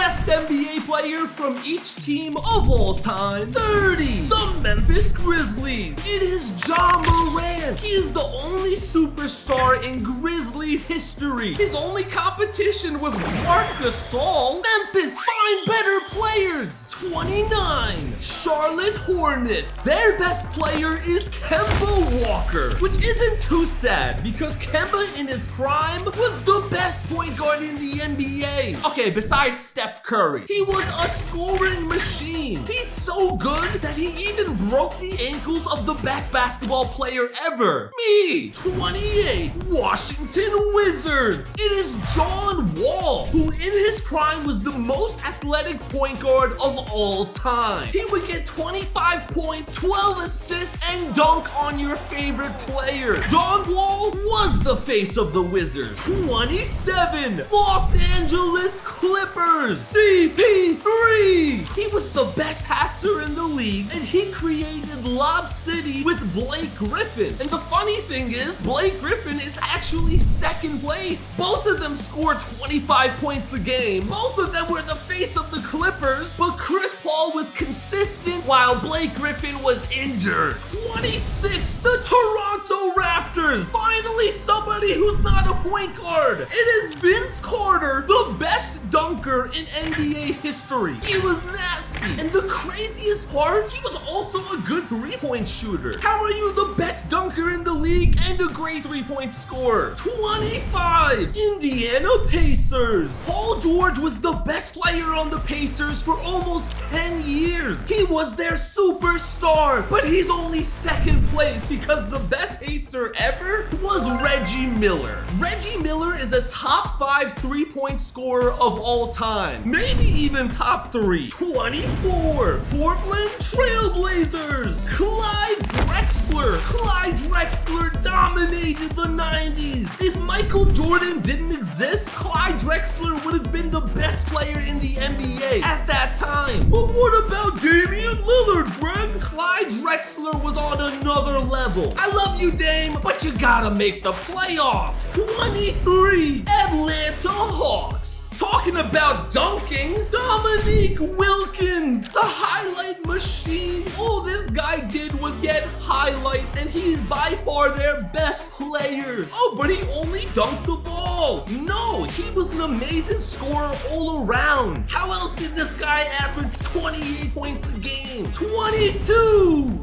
best NBA player from each team of all time. 30. The Memphis Grizzlies. It is Ja Morant. He is the only superstar in Grizzlies history. His only competition was Marc Gasol. Memphis, find better players. 29. Charlotte Hornets. Their best player is Kemba Walker, which isn't too sad because Kemba in his prime was the best point guard in the NBA. Okay, besides Steph Curry. He was a scoring machine. He's so good that he even broke the ankles of the best basketball player ever. Me. 28. Washington Wizards. It is John Wall, who in his prime was the most athletic point guard of all time. He would get 25 points, 12 assists, and dunk on your favorite player. John Wall was the face of the Wizards. 27. Los Angeles Clippers. CP3. He was the best passer in the league, and he created Lob City with Blake Griffin. And the funny thing is, Blake Griffin is actually second place. Both of them scored 25 points a game. Both of them were the face of the Clippers, but Chris Paul was consistent while Blake Griffin was injured. 26. The Toronto Raptors. Finally, somebody who's not a point guard. It is Vince Carter, the best dunker in NBA history. He was nasty. And the craziest part, he was also a good three-point shooter. How are you the best dunker in the league and a great three-point scorer? 25. Indiana Pacers. Paul George was the best player on the Pacers for almost 10 years. He was their superstar, but he's only second place because the best Pacer ever was Reggie Miller. Reggie Miller is a top 5 three-point scorer of all time. Maybe even top 3. 24. Portland Trailblazers. Clyde Drexler. Clyde Drexler dominated the 90s. If Michael Jordan didn't exist, Clyde Drexler would have been the best player in the NBA at that time. But what about Damian Lillard, Greg? Clyde Drexler was on another level. I love you, Dame, but you gotta make the playoffs. 23. Atlanta Hawks. Talking about dunking, Dominique Wilkins, the highlight machine. All this guy did was get highlights, and he's by far their best player. Oh, but he only dunked the ball. No, he was an amazing scorer all around. How else did this guy average 28 points a game? 22.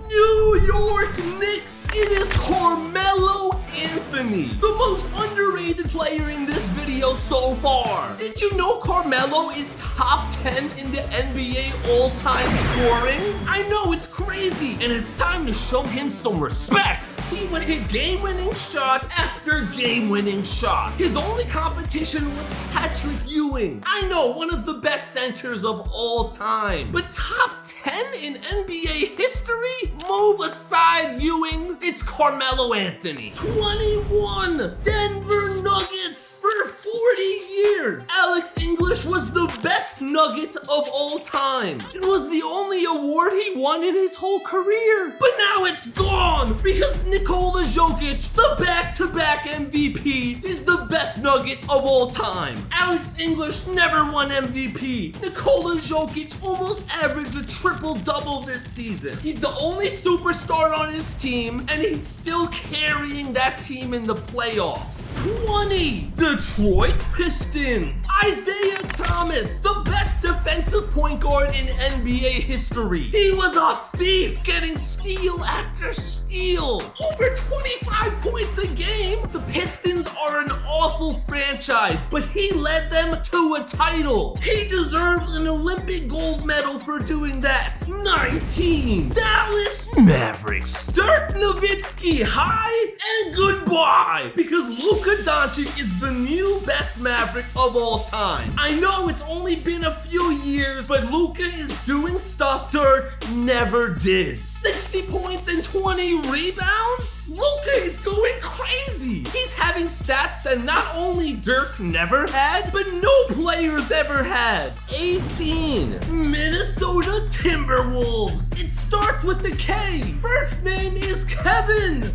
New York Knicks. It is Carmelo Anthony, the most underrated player in this video so far. Did you know Carmelo is top 10 in the NBA all-time scoring? I know, it's crazy, and it's time to show him some respect. He would hit game-winning shot after game-winning shot. His only competition was Patrick Ewing. I know, one of the best centers of all time. But top 10 in NBA history? Move aside Ewing, it's Carmelo Anthony. 21. Denver Nuggets. For 40 years, Alex English was the best Nugget of all time. It was the only award he won in his whole career. But now it's gone because Nikola Jokic, the back-to-back MVP, is the best Nugget of all time. Alex English never won MVP. Nikola Jokic almost averaged a triple-double this season. He's the only superstar on his team, and he's still carrying that team in the playoffs. 20. Detroit Pistons. Isaiah Thomas, the best defensive point guard in NBA history. He was a thief, getting steal after steal. Over 25 points a game. The Pistons are an awful franchise, but he led them to a title. He deserves an Olympic gold medal for doing that. 19. Dallas Mavericks. Dirk Nowitzki, hi and goodbye, because Luka Doncic is the new best Maverick of all time. I know it's only been a few years, but Luka is doing stuff Dirk never did. 60 points and 20 rebounds? Luka is going crazy. He's having stats that not only Dirk never had, but no players ever had. 18. Minnesota Timberwolves. It starts with the K. First name is Kevin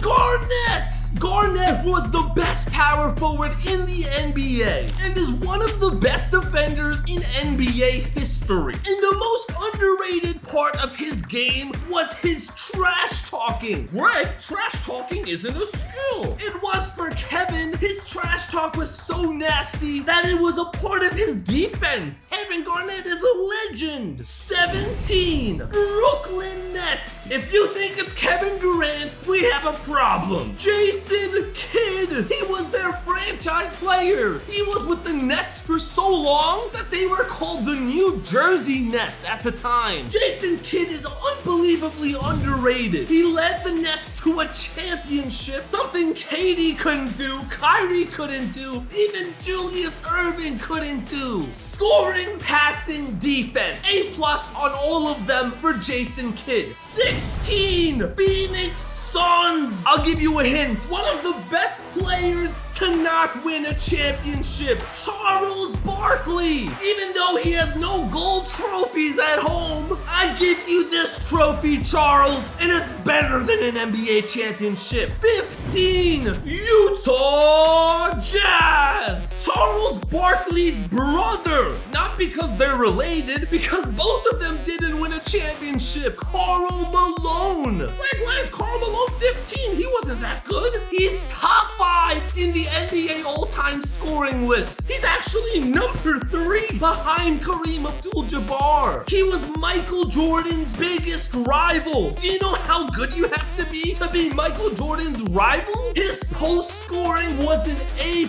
Garnett. Garnett was the best power forward in the NBA and is one of the best defenders in NBA history. And the most underrated part of his game was his trash talking. Greg, trash talking isn't a skill. It was for Kevin. His trash talk was so nasty that it was a part of his defense. Kevin Garnett is a legend. 17. Brooklyn Nets. If you think it's Kevin Durant, we have a problem. Jason Kidd. He was their franchise player. He was with the Nets for so long that they were called the New Jersey Nets at the time. Jason Kidd is unbelievably underrated. He led the Nets to a championship, something KD couldn't do, Kyrie couldn't do, even Julius Erving couldn't do. Scoring, passing, defense. A+ on all of them for Jason Kidd. 16. Phoenix Suns. I'll give you a hint. One of the best players to not win a championship. Charles Barkley. Even though he has no gold trophies at home, I give you this trophy, Charles, and it's better than an NBA championship. 15. Utah Jazz. Charles Barkley's brother. Not because they're related, because both of them didn't win a championship. Karl Malone. Why is Karl Malone 15? He wasn't that good. He's top 5 in the NBA all-time scoring list. He's actually number 3 behind Kareem Abdul-Jabbar. He was Michael Jordan's biggest rival. Do you know how good you have to be Michael Jordan's rival? His post scoring was an A+.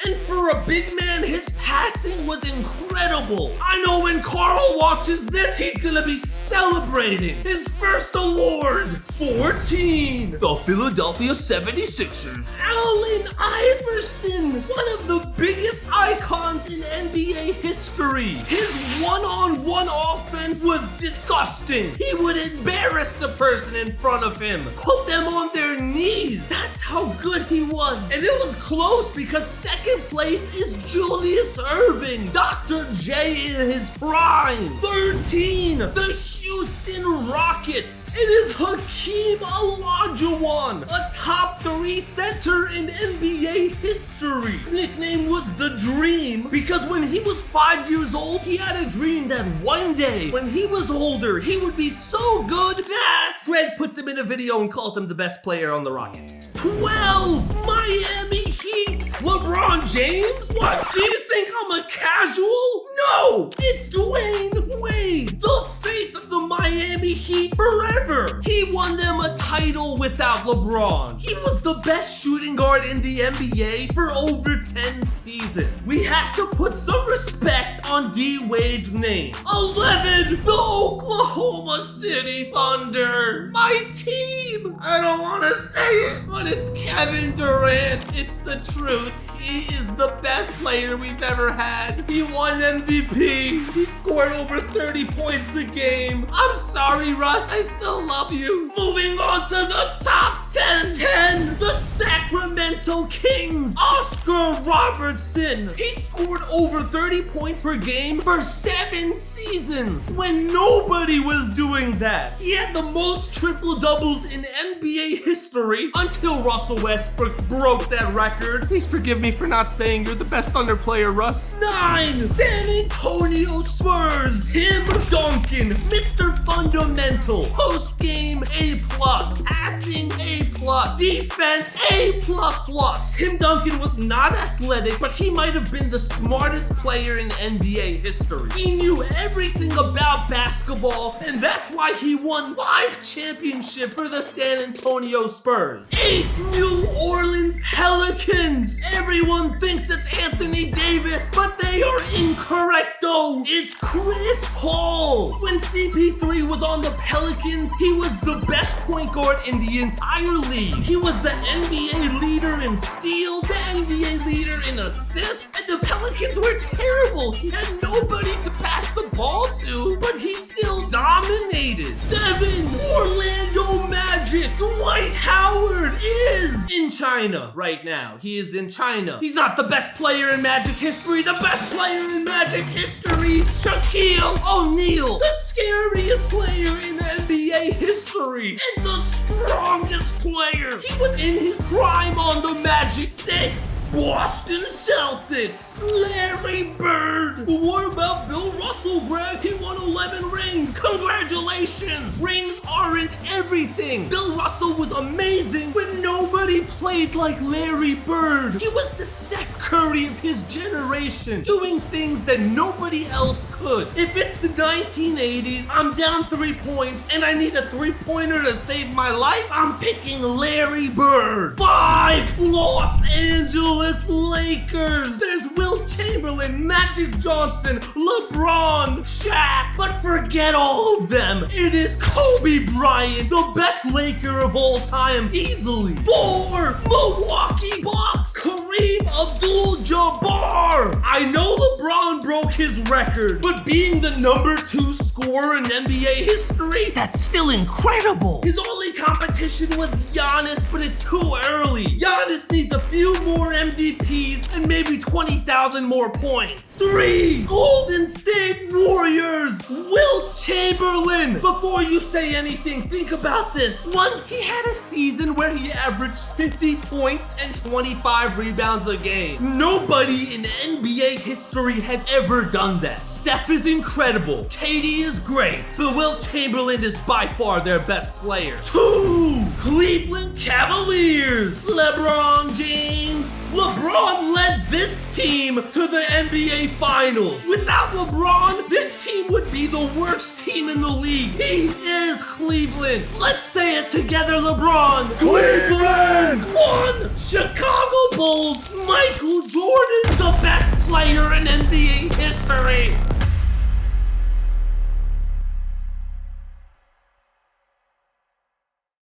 And for a big man, his passing was incredible. I know when Carl watches this, he's gonna be celebrating his first award. 14. The Philadelphia 76ers. Allen Iverson, one of the biggest icons in NBA history. His one-on-one offense was disgusting. He would embarrass the person in front of him, put them on their knees. That's how good he was. And it was close because second place is Julius Erving, Dr. J in his prime. 13. The Houston Rockets. It is Hakeem Olajuwon, a top 3 center in NBA history. His nickname was the Dream because when he was 5 years old, he had a dream that one day, when he was older, he would be so good that Greg puts him in a video and calls him the best player on the Rockets. 12. Miami Heat. LeBron James? What? Do you think I'm a casual? No! It's Dwayne Wade, the face of the Miami Heat forever. He won them a title without LeBron. He was the best shooting guard in the NBA for over 10 seasons. We have to put some respect on D. Wade's name. 11. The Oklahoma City Thunder. My team. I don't want to say it, but it's Kevin Durant. It's the truth. He is the best player we've ever had. He won MVP. He scored over 30 points a game. I'm sorry, Russ. I still love you. Moving on to the top 10. The Sacramento Kings. Oscar Robertson. He scored over 30 points per game for 7 seasons when nobody was doing that. He had the most triple doubles in NBA history until Russell Westbrook broke that record. Please forgive me for not saying you're the best Thunder player, Russ. 9. San Antonio Spurs. Tim Duncan, Mr. Fundamental. Post game A+. Passing A+. Defense A++. Tim Duncan was not athletic, but he might have been the smartest player in NBA history. He knew everything about basketball, and that's why he won 5 championships for the San Antonio Spurs. 8. New Orleans Pelicans. Everyone thinks it's Anthony Davis, but they are incorrecto. It's Chris Paul. When CP3 was on the Pelicans, he was the best point guard in the entire league. He was the NBA leader in steals, the NBA leader in assists, and the Pelicans were terrible. He had nobody to pass the ball to, but he still dominated. 7. Orlando Magic. Dwight Howard is in China right now. He is in China. He's not the best player in Magic history. The best player in Magic history, Shaquille O'Neal. The scariest player in NBA history. And the strongest player. He was in his prime on the Magic 6. Boston Celtics. Larry Bird. But what about Bill Russell, Greg? He won 11 rings. Congratulations. Rings aren't everything. Bill Russell was amazing, but nobody played like Larry Bird. He was the Steph Curry of his generation, doing things that nobody else could. If it's the 1980s, I'm down 3 points, and I need a three-pointer to save my life, I'm picking Larry Bird. 5 Los Angeles Lakers. There's Will Chamberlain, Magic Johnson, LeBron, Shaq, but forget all of them. It is Kobe Bryant, the best Laker of all time, easily. 4 Milwaukee Bucks. Kareem Abdul-Jabbar. I know LeBron broke his record, but being the #2 scorer in NBA history, that's still incredible. His only competition was Giannis, but it's too early. Giannis needs a few more MVPs and maybe 20,000 more points. 3 Golden State Warriors. Wilt Chamberlain. Before you say anything, think about this. Once he had a season where he averaged 50 points and 25 rebounds a game. Nobody in NBA history has ever done that. Steph is incredible. KD is great. But Wilt Chamberlain is by far their best player. 2 Cleveland Cavaliers. Lebron James. LeBron led this team to the NBA Finals. Without LeBron, this team would be the worst team in the league. He is Cleveland. Let's say it together, LeBron. Cleveland! 1 Chicago Bulls. Michael Jordan, the best player in NBA history.